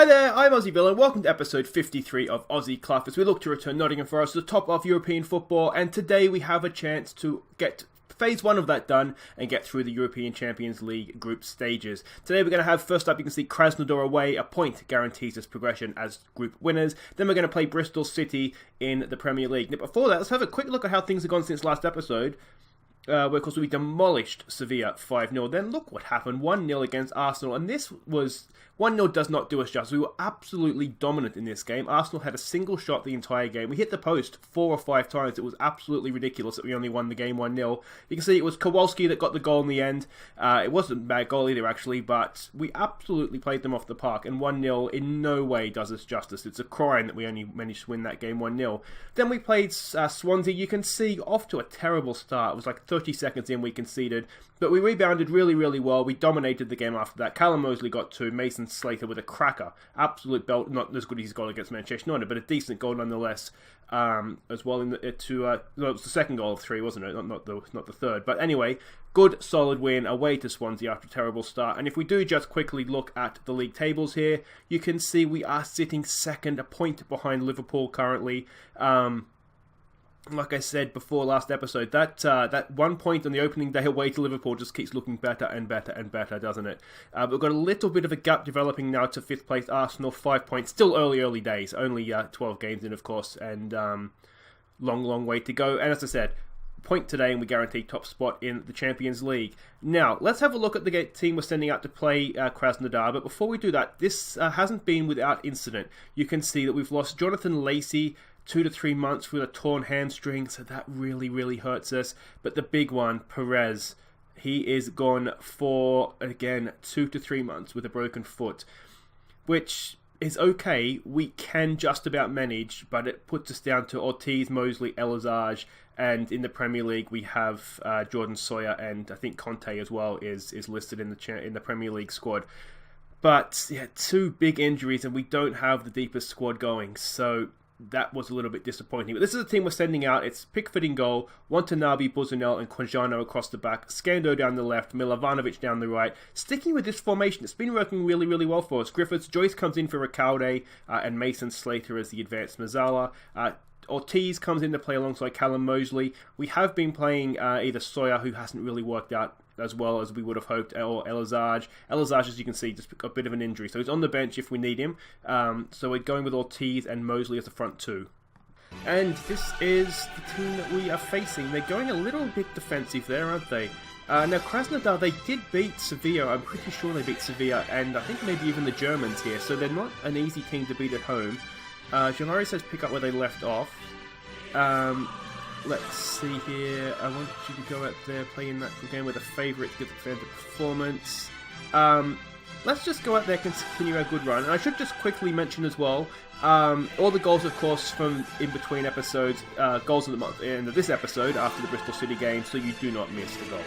Hi there, I'm Aussie Bill and welcome to episode 53 of Aussie Cluff as we look to return Nottingham Forest to the top of European football, and today we have a chance to get phase 1 of that done and get through the European Champions League group stages. Today we're going to have, first up you can see Krasnodar away, a point guarantees us progression as group winners. Then we're going to play Bristol City in the Premier League. Now before that, let's have a quick look at how things have gone since last episode. Where of course we demolished Sevilla 5-0. Then look what happened, 1-0 against Arsenal, and this was... 1-0 does not do us justice. We were absolutely dominant in this game. Arsenal had a single shot the entire game. We hit the post 4 or 5 times. It was absolutely ridiculous that we only won the game 1-0. You can see it was Kowalski that got the goal in the end. It wasn't a bad goal either, actually, but we absolutely played them off the park, and 1-0 in no way does us justice. It's a crime that we only managed to win that game 1-0. Then we played Swansea. You can see off to a terrible start. It was like 30 seconds in we conceded, but we rebounded really, really well. We dominated the game after that. Callum Mosley got 2, Mason Slater with a cracker. Absolute belt, not as good as his goal against Manchester United, but a decent goal nonetheless, as well. It was the second goal of 3, wasn't it? Not the third. But anyway, good, solid win away to Swansea after a terrible start. And if we do just quickly look at the league tables here, you can see we are sitting second, a point behind Liverpool currently. Like I said before last episode, that 1 point on the opening day away to Liverpool just keeps looking better and better and better, doesn't it? But we've got a little bit of a gap developing now to 5th place Arsenal, 5 points. Still early days, only 12 games in, of course, and long way to go. And as I said, point today and we guarantee top spot in the Champions League. Now, let's have a look at the team we're sending out to play Krasnodar. But before we do that, this hasn't been without incident. You can see that we've lost Jonathan Lacey 2 to 3 months with a torn hamstring, so that really hurts us. But the big one, Perez, he is gone for, again, 2 to 3 months with a broken foot, which is okay. We can just about manage, but it puts us down to Ortiz, Mosley, Elazage, and in the Premier League we have Jordan Sawyer, and I think Conte as well is listed in the Premier League squad. But yeah, 2 big injuries, and we don't have the deepest squad going, so that was a little bit disappointing. But this is a team we're sending out. It's Pickford in goal, Watanabe, Buzanel and Quijano across the back, Scando down the left, Milovanovic down the right. Sticking with this formation, it's been working really well for us. Griffiths, Joyce comes in for Recalde, and Mason Slater as the advanced Mazzala. Ortiz comes in to play alongside Callum Mosley. We have been playing either Sawyer, who hasn't really worked out as well as we would have hoped, or Elazage. Elazage, as you can see, just got a bit of an injury, so he's on the bench if we need him. So we're going with Ortiz and Mosley as the front 2. And this is the team that we are facing. They're going a little bit defensive there, aren't they? Now, Krasnodar, they did beat Sevilla. I'm pretty sure they beat Sevilla, and I think maybe even the Germans here, so they're not an easy team to beat at home. Janari says pick up where they left off. Let's see here. I want you to go out there, play in that game with a favourite to get the standard performance. Let's just go out there and continue our good run. And I should just quickly mention as well, all the goals, of course, from in between episodes, goals of the month in this episode after the Bristol City game, so you do not miss the goal.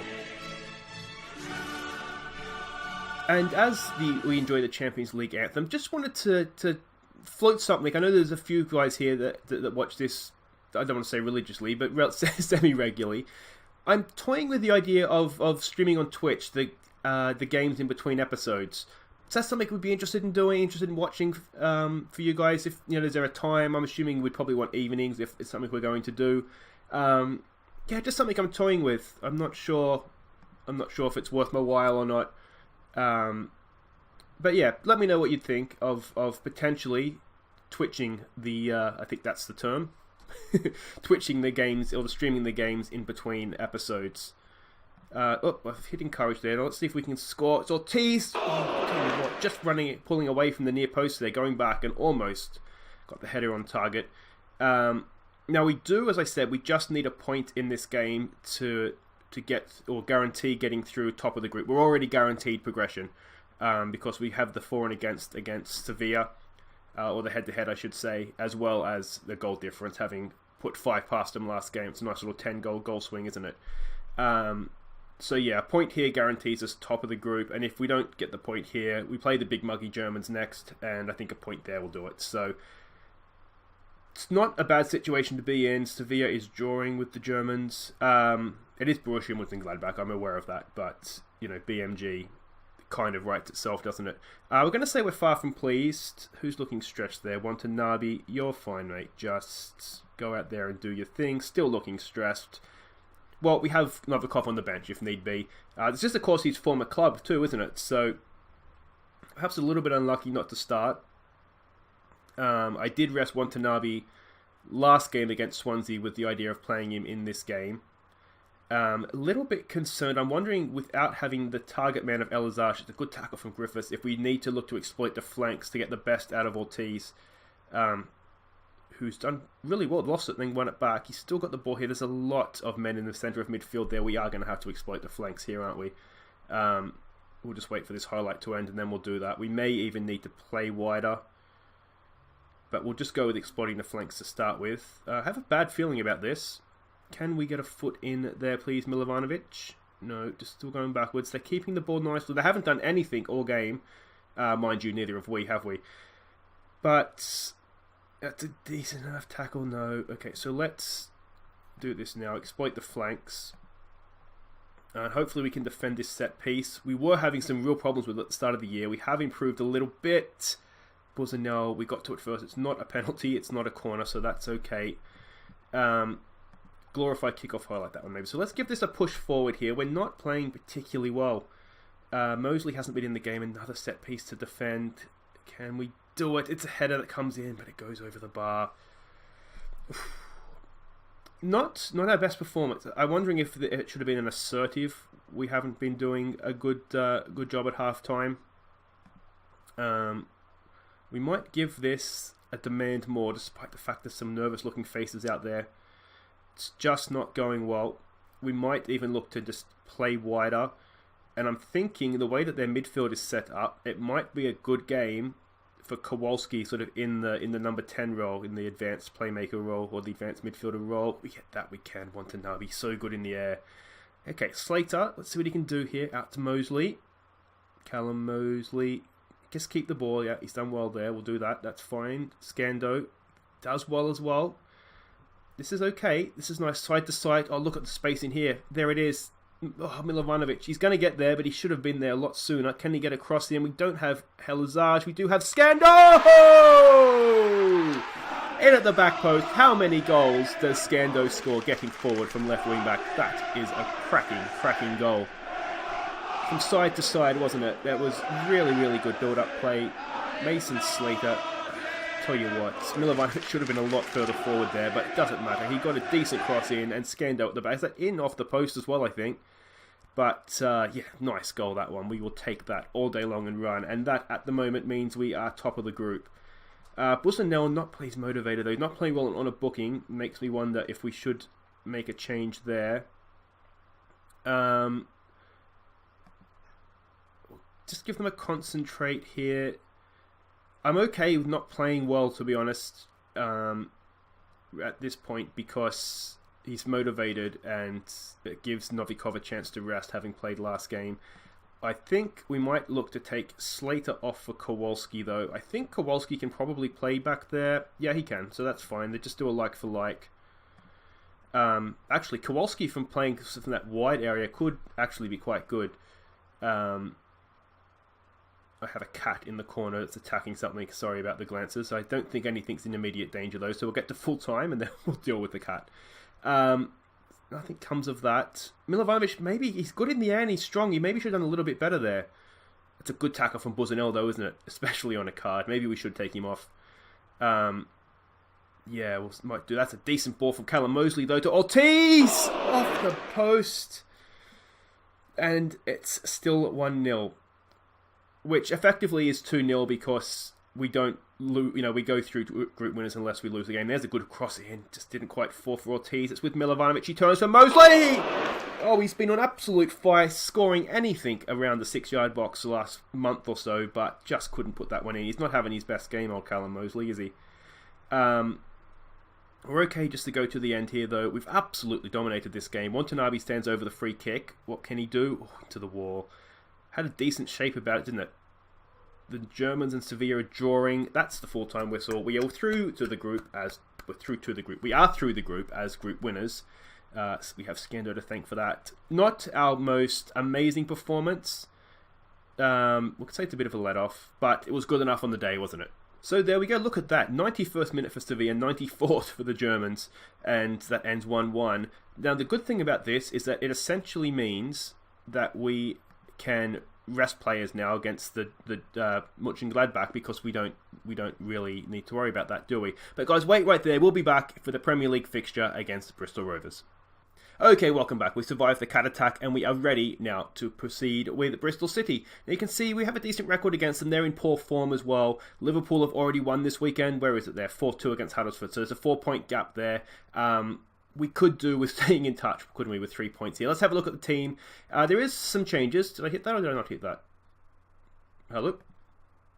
And as we enjoy the Champions League anthem, just wanted to float something. I know there's a few guys here that watch this, I don't want to say religiously, but semi-regularly. I'm toying with the idea of streaming on Twitch the games in between episodes. Is that something we'd be interested in doing, interested in watching for you guys? If is there a time? I'm assuming we'd probably want evenings if it's something we're going to do. Yeah, just something I'm toying with. I'm not sure if it's worth my while or not. But yeah, let me know what you'd think of potentially twitching the, I think that's the term, twitching the games or streaming the games in between episodes. I've hit encourage there. Now let's see if we can score. It's Ortiz. Tell you what, just pulling away from the near post there, going back and almost got the header on target. Now we do, as I said, we just need a point in this game to get or guarantee getting through top of the group. We're already guaranteed progression because we have the for and against Sevilla, or the head-to-head, I should say, as well as the goal difference, having put 5 past them last game. It's a nice little 10-goal swing, isn't it? So yeah, a point here guarantees us top of the group, and if we don't get the point here, we play the big muggy Germans next, and I think a point there will do it. So it's not a bad situation to be in. Sevilla is drawing with the Germans. It is Borussia Mönchengladbach, I'm aware of that, but BMG kind of writes itself, doesn't it? We're going to say we're far from pleased. Who's looking stretched there? Watanabe, you're fine, mate. Just go out there and do your thing. Still looking stressed. Well, we have Novikov on the bench if need be. It's just, of course, his former club too, isn't it? So perhaps a little bit unlucky not to start. I did rest Watanabe last game against Swansea with the idea of playing him in this game. A little bit concerned. I'm wondering, without having the target man of Elazar, it's a good tackle from Griffiths, if we need to look to exploit the flanks to get the best out of Ortiz, who's done really well, lost it, then won it back. He's still got the ball here. There's a lot of men in the centre of midfield there. We are going to have to exploit the flanks here, aren't we? We'll just wait for this highlight to end, and then we'll do that. We may even need to play wider, but we'll just go with exploiting the flanks to start with. I have a bad feeling about this. Can we get a foot in there, please, Milovanovic? No, just still going backwards. They're keeping the ball nicely. They haven't done anything all game. Mind you, neither have we? But that's a decent enough tackle. No. Okay, so let's do this now. Exploit the flanks. And hopefully we can defend this set piece. We were having some real problems with it at the start of the year. We have improved a little bit. Buzzanel, we got to it first. It's not a penalty. It's not a corner, so that's okay. Glorified kickoff, highlight that one maybe. So let's give this a push forward here. We're not playing particularly well. Mosley hasn't been in the game. Another set piece to defend. Can we do it? It's a header that comes in, but it goes over the bar. Not our best performance. I'm wondering if it should have been an assertive. We haven't been doing a good job at half time. We might give this a demand more, despite the fact there's some nervous looking faces out there. It's just not going well. We might even look to just play wider. And I'm thinking the way that their midfield is set up, it might be a good game for Kowalski sort of in the number 10 role, in the advanced playmaker role or the advanced midfielder role. We get that, we can. Watanabe, so good in the air. Okay, Slater, let's see what he can do here. Out to Mosley. Callum Mosley. Just keep the ball. Yeah, he's done well there. We'll do that. That's fine. Scando does well as well. This is okay. This is nice. Side to side. Oh, look at the space in here. There it is. Oh, Milovanovic. He's going to get there, but he should have been there a lot sooner. Can he get across there? We don't have Helazage. We do have Scando! In at the back post. How many goals does Scando score getting forward from left wing back? That is a cracking goal. From side to side, wasn't it? That was really, really good build-up play. Mason Slater. Tell you what, Milovanovic should have been a lot further forward there, but it doesn't matter. He got a decent cross in and scanned out the back. Is that in off the post as well, I think? But, yeah, nice goal, that one. We will take that all day long and run. And that, at the moment, means we are top of the group. Busanel not plays motivated, though. Not playing well on a booking. Makes me wonder if we should make a change there. Just give them a concentrate here. I'm okay with not playing well, to be honest, at this point, because he's motivated and it gives Novikov a chance to rest, having played last game. I think we might look to take Slater off for Kowalski, though. I think Kowalski can probably play back there. Yeah, he can, so that's fine. They just do a like for like. Actually, Kowalski from playing from that wide area could actually be quite good. I have a cat in the corner that's attacking something. Sorry about the glances. I don't think anything's in immediate danger, though, so we'll get to full time and then we'll deal with the cat. Nothing comes of that. Milovanovic, maybe he's good in the air and he's strong. He maybe should have done a little bit better there. It's a good tackle from Busanel, though, isn't it? Especially on a card. Maybe we should take him off. Yeah, we might do. That's a decent ball from Callum Mosley, though, to Ortiz! Off the post. And it's still 1-0. Which effectively is 2-0 because we don't lose, we go through to group winners unless we lose the game. There's a good cross in, just didn't quite fall for Ortiz. It's with Milovanovic, he turns for Mosley! Oh, he's been on absolute fire, scoring anything around the 6-yard box the last month or so, but just couldn't put that one in. He's not having his best game, old Callum Mosley, is he? We're okay just to go to the end here, though. We've absolutely dominated this game. Watanabe stands over the free kick. What can he do? Oh, into the wall. Had a decent shape about it, didn't it? The Germans and Sevilla are drawing. That's the full-time whistle. We are through to the group as We are through the group as group winners. We have Scando to thank for that. Not our most amazing performance, We could say it's a bit of a let-off, but it was good enough on the day, wasn't it? So there we go, look at that. 91st minute for Sevilla, 94th for the Germans, and that ends 1-1. Now, the good thing about this is that it essentially means that we can rest players now against the Mönchengladbach, because we don't really need to worry about that, do we? But guys, wait right there. We'll be back for the Premier League fixture against Bristol Rovers. Okay, welcome back. We survived the cat attack and we are ready now to proceed with Bristol City. Now you can see we have a decent record against them. They're in poor form as well. Liverpool have already won this weekend. Where is it there? 4-2 against Huddersfield. So there's a 4-point gap there. We could do with staying in touch, couldn't we, with 3 points here. Let's have a look at the team. There is some changes. Did I hit that or did I not hit that? Hello?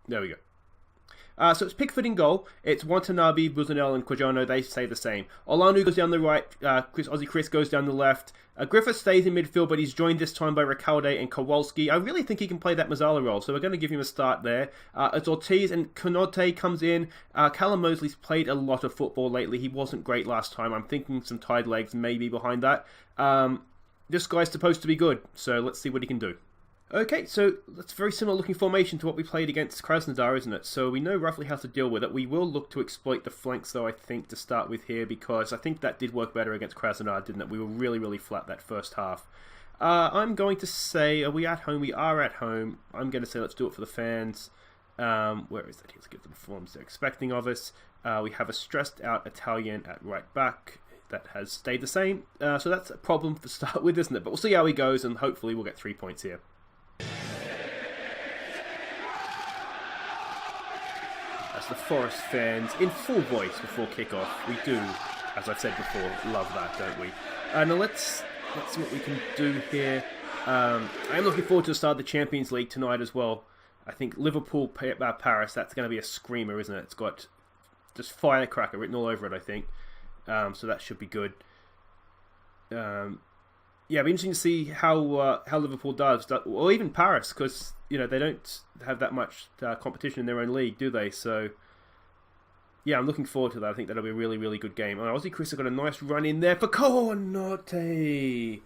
There we go. So it's Pickford in goal. It's Watanabe, Busanel and Quijano. They stay the same. Olanu goes down the right. Aussie Chris goes down the left. Griffith stays in midfield, but he's joined this time by Recalde and Kowalski. I really think he can play that Mazzala role, so we're going to give him a start there. It's Ortiz and Konote comes in. Callum Mosley's played a lot of football lately. He wasn't great last time. I'm thinking some tied legs maybe behind that. This guy's supposed to be good, so let's see what he can do. Okay, so that's a very similar looking formation to what we played against Krasnodar, isn't it? So we know roughly how to deal with it. We will look to exploit the flanks, though, I think, to start with here, because I think that did work better against Krasnodar, didn't it? We were really, really flat that first half. I'm going to say, are we at home? We are at home. I'm going to say let's do it for the fans. Where is that? Let's give them the forms they're expecting of us. We have a stressed out Italian at right back. That has stayed the same. So that's a problem to start with, isn't it? But we'll see how he goes, and hopefully we'll get 3 points here. As the Forest fans in full voice before kickoff, we do, as I've said before, love that, don't we? Now let's see what we can do here. I am looking forward to the start of the Champions League tonight as well. I think Liverpool, Paris, that's going to be a screamer, isn't it? It's got just firecracker written all over it, I think. So that should be good. Yeah, it'll be interesting to see how Liverpool does, or even Paris, because they don't have that much competition in their own league, do they? So yeah, I'm looking forward to that. I think that'll be a really, really good game. Aussie Chris has got a nice run in there for Konote.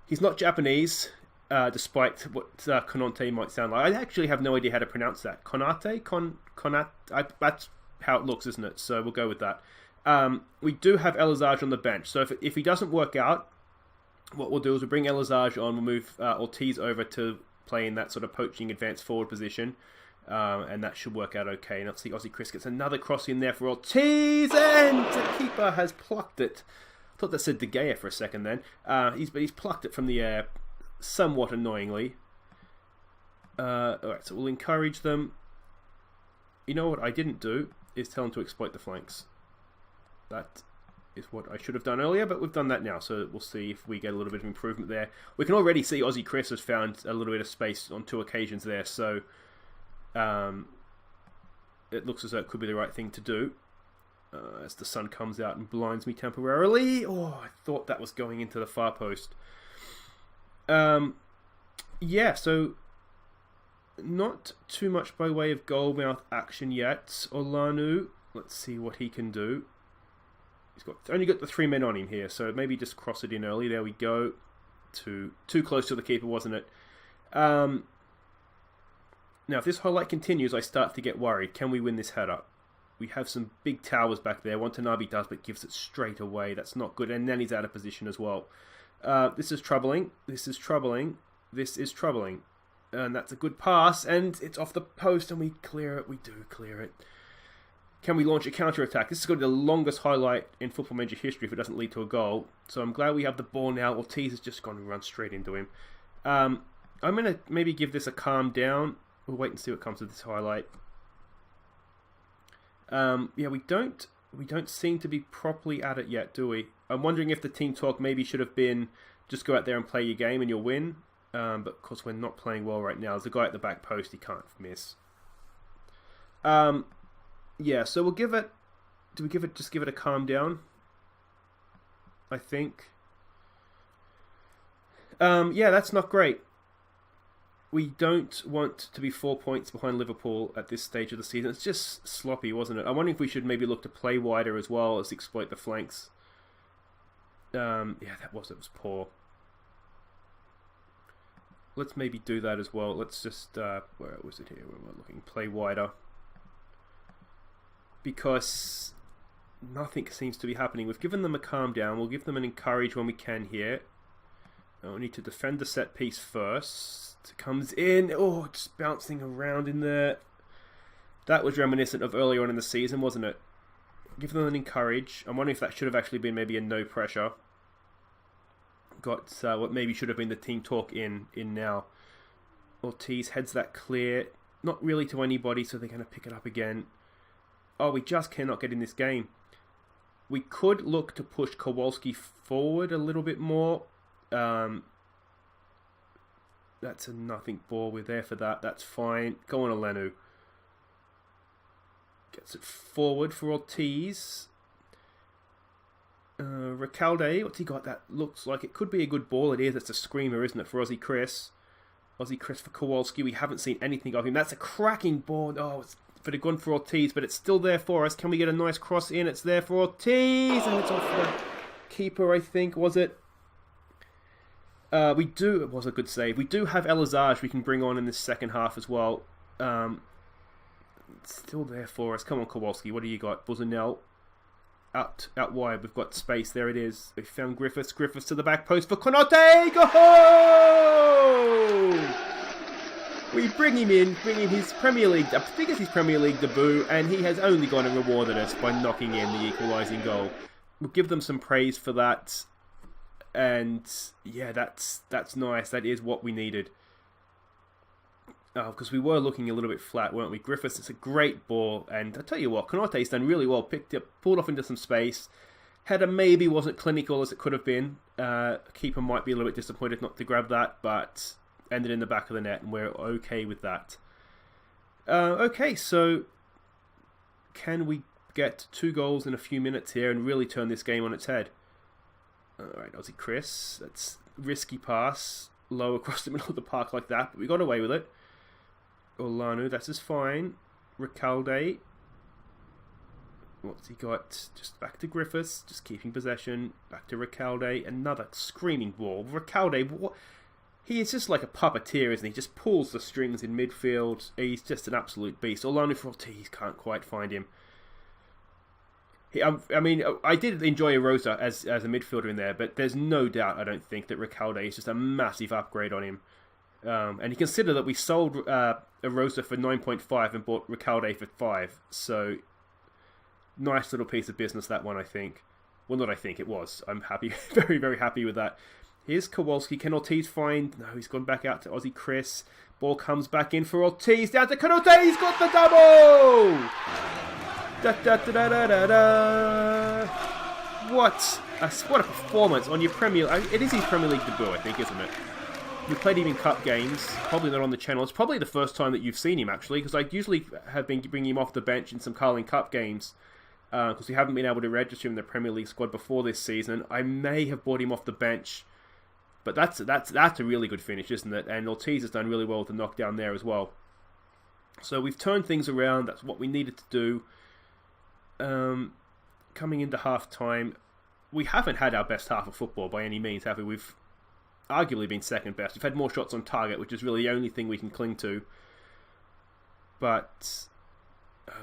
He's not Japanese, despite what Konate might sound like. I actually have no idea how to pronounce that. Konate? That's how it looks, isn't it? So we'll go with that. We do have Elizage on the bench, so if he doesn't work out, what we'll do is we'll bring Elizage on, we'll move Ortiz over to play in that sort of poaching advanced forward position, and that should work out okay. And let's see, Aussie Chris gets another cross in there for Ortiz, and the keeper has plucked it. I thought that said De Gea for a second then. He's plucked it from the air, somewhat annoyingly. Alright, so we'll encourage them. You know what I didn't do is tell them to exploit the flanks. That is what I should have done earlier, but we've done that now, so we'll see if we get a little bit of improvement there. We can already see Aussie Chris has found a little bit of space on 2 occasions there, so it looks as though it could be the right thing to do. As the sun comes out and blinds me temporarily. Oh, I thought that was going into the far post. Yeah, so not too much by way of goalmouth action yet. Olanu, let's see what he can do. He's only got the 3 men on him here, so maybe just cross it in early. There we go. Too close to the keeper, wasn't it? Now, if this highlight continues, I start to get worried. Can we win this header? We have some big towers back there. Watanabe does, but gives it straight away. That's not good. And then he's out of position as well. This is troubling. This is troubling. This is troubling. And that's a good pass. And it's off the post, and we clear it. We do clear it. Can we launch a counter-attack? This is going to be the longest highlight in Football Manager history if it doesn't lead to a goal. So I'm glad we have the ball now. Ortiz has just gone and run straight into him. I'm going to maybe give this a calm down. We'll wait and see what comes of this highlight. Yeah, we don't seem to be properly at it yet, do we? I'm wondering if the team talk maybe should have been just go out there and play your game and you'll win. But of course we're not playing well right now. There's a guy at the back post, he can't miss. Yeah, so we'll give it... just give it a calm down? I think. Yeah, that's not great. We don't want to be 4 points behind Liverpool at this stage of the season. It's just sloppy, wasn't it? I wonder if we should maybe look to play wider as well as exploit the flanks. Yeah, it was poor. let's maybe do that as well. Let's just, where was it here? Where am I looking? Play wider. Because nothing seems to be happening. We've given them a calm down. We'll give them an encourage when we can here. We need to defend the set piece first. It comes in. Oh, just bouncing around in there. That was reminiscent of earlier on in the season, wasn't it? Give them an encourage. I'm wondering if that should have actually been maybe a no pressure. Got what maybe should have been the team talk in now. Ortiz heads that clear. Not really to anybody, so they're going to pick it up again. Oh, we just cannot get in this game. We could look to push Kowalski forward a little bit more. That's a nothing ball. We're there for that. That's fine. Go on, Elenu. Gets it forward for Ortiz. Recalde, what's he got? That looks like it could be a good ball. It is. It's a screamer, isn't it, for Aussie Chris? Aussie Chris for Kowalski. We haven't seen anything of him. That's a cracking ball. Oh, it's for the gun for Ortiz, but it's still there for us. Can we get a nice cross in? It's there for Ortiz, and it's off the keeper, I think, was it? It was a good save. We do have Elazage we can bring on in this second half as well. It's still there for us. Come on, Kowalski. What do you got? Buzanel. Out wide. We've got space. There it is. We found Griffiths. Griffiths to the back post for Konote. Go! We bring him in his Premier League, I think it's his Premier League debut, and he has only gone and rewarded us by knocking in the equalising goal. We'll give them some praise for that. And yeah, that's nice. That is what we needed. Because we were looking a little bit flat, weren't we? Griffiths, it's a great ball. And I tell you what, Konate's done really well. Picked up, pulled off into some space. Header maybe wasn't clinical as it could have been. Keeper might be a little bit disappointed not to grab that, but ended in the back of the net, and we're okay with that. Okay, so can we get 2 goals in a few minutes here and really turn this game on its head? Alright, Aussie Chris. That's risky pass. Low across the middle of the park like that, but we got away with it. Olanu, that's just fine. Recalde. What's he got? Just back to Griffiths. Just keeping possession. Back to Recalde. Another screaming ball. Recalde, what? He is just like a puppeteer, isn't he? Just pulls the strings in midfield. He's just an absolute beast. Olanu for Ortiz can't quite find him. I mean, I did enjoy Arosa as a midfielder in there, but there's no doubt, I don't think, that Recalde is just a massive upgrade on him. And you consider that we sold Arosa for 9.5 and bought Recalde for 5. So, nice little piece of business, that one, I think. Well, not I think, it was. I'm happy, very, very happy with that. Here's Kowalski. Can Ortiz find... No, he's gone back out to Aussie Chris. Ball comes back in for Ortiz. Down to Konote. He's got the double! Da, da, da, da, da, da. What a performance on your Premier... It is his Premier League debut, I think, isn't it? We played him in cup games. Probably not on the channel. It's probably the first time that you've seen him, actually, because I usually have been bringing him off the bench in some Carling Cup games. Because we haven't been able to register him in the Premier League squad before this season. I may have brought him off the bench. But that's a really good finish, isn't it? And Ortiz has done really well with the knockdown there as well. So we've turned things around. That's what we needed to do. Coming into half-time, we haven't had our best half of football by any means, have we? We've arguably been second best. We've had more shots on target, which is really the only thing we can cling to. But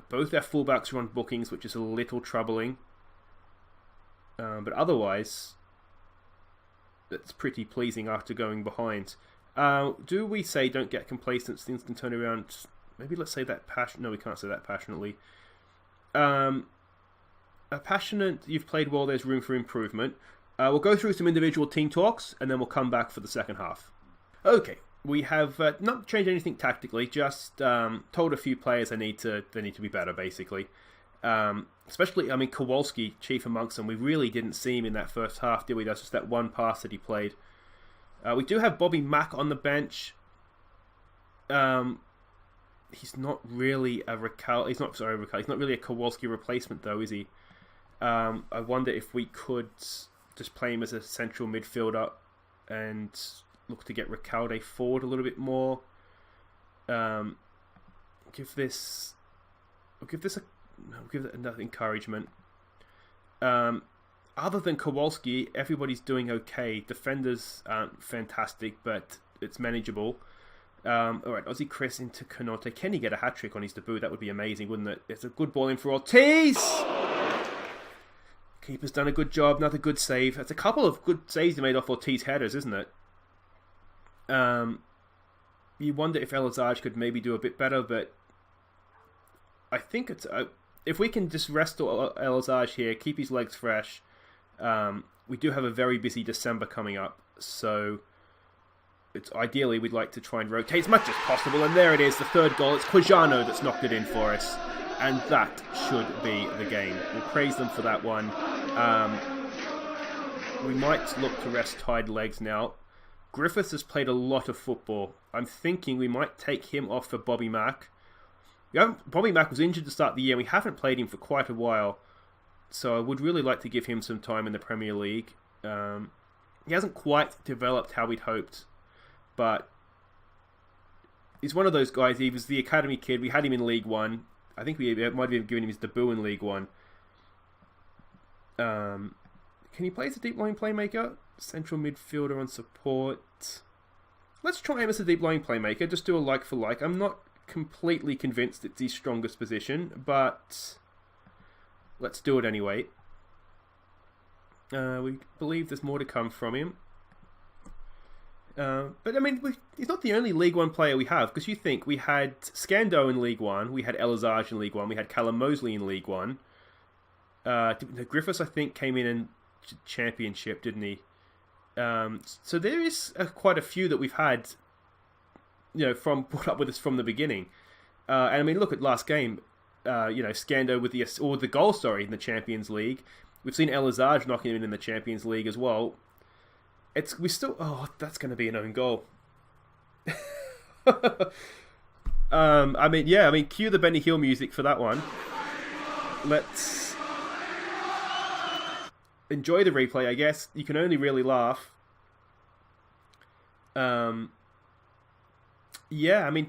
both our fullbacks are on bookings, which is a little troubling. But otherwise... That's pretty pleasing after going behind. Do we say don't get complacent, things can turn around? Maybe let's say that passion. No, we can't say that passionately. A passionate, you've played well, there's room for improvement. We'll go through some individual team talks, and then we'll come back for the second half. Okay, we have not changed anything tactically, just told a few players they need to be better, basically. Especially, I mean, Kowalski, chief amongst them. We really didn't see him in that first half, did we? That's just that one pass that he played. We do have Bobby Mack on the bench. He's not really a He's not really a Kowalski replacement, though, is he? I wonder if we could just play him as a central midfielder and look to get Recalde forward a little bit more. Give this another encouragement. Other than Kowalski, everybody's doing okay. Defenders aren't fantastic, but it's manageable. Alright, Aussie Chris into Konate. Can he get a hat-trick on his debut? That would be amazing, wouldn't it? It's a good ball in for Ortiz! Keeper's done a good job, another good save. It's a couple of good saves he made off Ortiz headers, isn't it? You wonder if Elazar could maybe do a bit better, but I think it's... if we can just rest Elazar here, keep his legs fresh, we do have a very busy December coming up, so... It's ideally, we'd like to try and rotate as much as possible. And there it is, the third goal. It's Quijano that's knocked it in for us. And that should be the game. We'll praise them for that one. We might look to rest tied legs now. Griffiths has played a lot of football. I'm thinking we might take him off for Bobby Mack. Bobby Mack was injured to start the year. We haven't played him for quite a while. So I would really like to give him some time in the Premier League. He hasn't quite developed how we'd hoped. But he's one of those guys. He was the academy kid. We had him in League One. I think we might have given him his debut in League One. Can he play as a deep line playmaker? Central midfielder on support. Let's try him as a deep line playmaker. Just do a like for like. I'm not completely convinced it's his strongest position, but let's do it anyway. We believe there's more to come from him. But I mean, he's not the only League One player we have, because you think we had Scando in League One, we had Elazar in League One, we had Callum Mosley in League One. Griffiths, I think, came in Championship, didn't he? So there is quite a few that we've had, brought up with us from the beginning. And I mean, look at last game. Scando with the goal, in the Champions League. We've seen Elazar knocking him in the Champions League as well. That's going to be an own goal. Cue the Benny Hill music for that one. Let's enjoy the replay, I guess. You can only really laugh.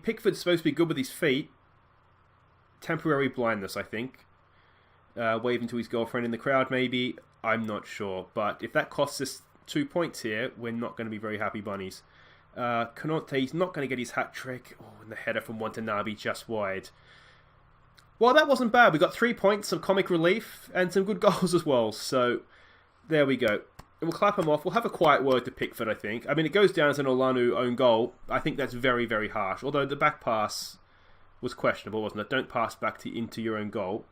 Pickford's supposed to be good with his feet. Temporary blindness, I think. Waving to his girlfriend in the crowd, maybe. I'm not sure. But if that costs us 2 points here, we're not going to be very happy bunnies. Konate's not going to get his hat-trick. Oh, and the header from Watanabe just wide. Well, that wasn't bad. We got 3 points, some comic relief, and some good goals as well. So, there we go. And we'll clap him off. We'll have a quiet word to Pickford, I think. I mean, it goes down as an Olanu own goal. I think that's very, very harsh. Although the back pass was questionable, wasn't it? Don't pass back into your own goal.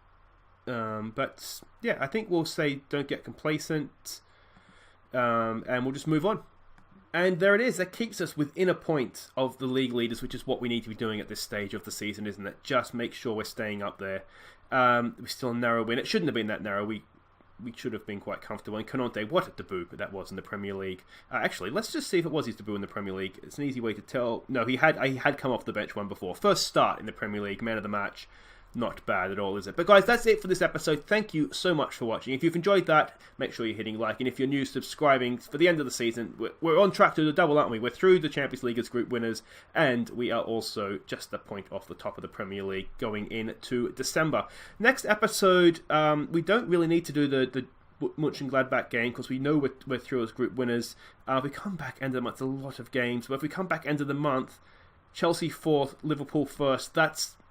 But, yeah, I think we'll say don't get complacent. And we'll just move on. And there it is. That keeps us within a point of the league leaders, which is what we need to be doing at this stage of the season, isn't it? Just make sure we're staying up there. We're still a narrow win. It shouldn't have been that narrow. We should have been quite comfortable. And Konate, what a debut that was in the Premier League. Actually, let's just see if it was his debut in the Premier League. It's an easy way to tell. No, he had come off the bench one before. First start in the Premier League, man of the match. Not bad at all, is it? But guys, that's it for this episode. Thank you so much for watching. If you've enjoyed that, make sure you're hitting like. And if you're new, subscribing for the end of the season. We're on track to the double, aren't we? We're through the Champions League as group winners. And we are also just a point off the top of the Premier League going into December. Next episode, we don't really need to do the Mönchengladbach game because we know we're through as group winners. We come back end of the month, a lot of games. But if we come back end of the month, Chelsea 4th, Liverpool 1st,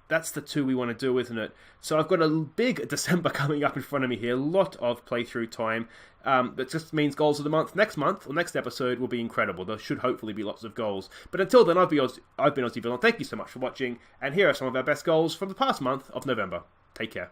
that's the two we want to do, isn't it? So I've got a big December coming up in front of me here. A lot of playthrough time. That just means goals of the month. Next month, or next episode, will be incredible. There should hopefully be lots of goals. But until then, I've been Aussie Villain. Thank you so much for watching. And here are some of our best goals from the past month of November. Take care.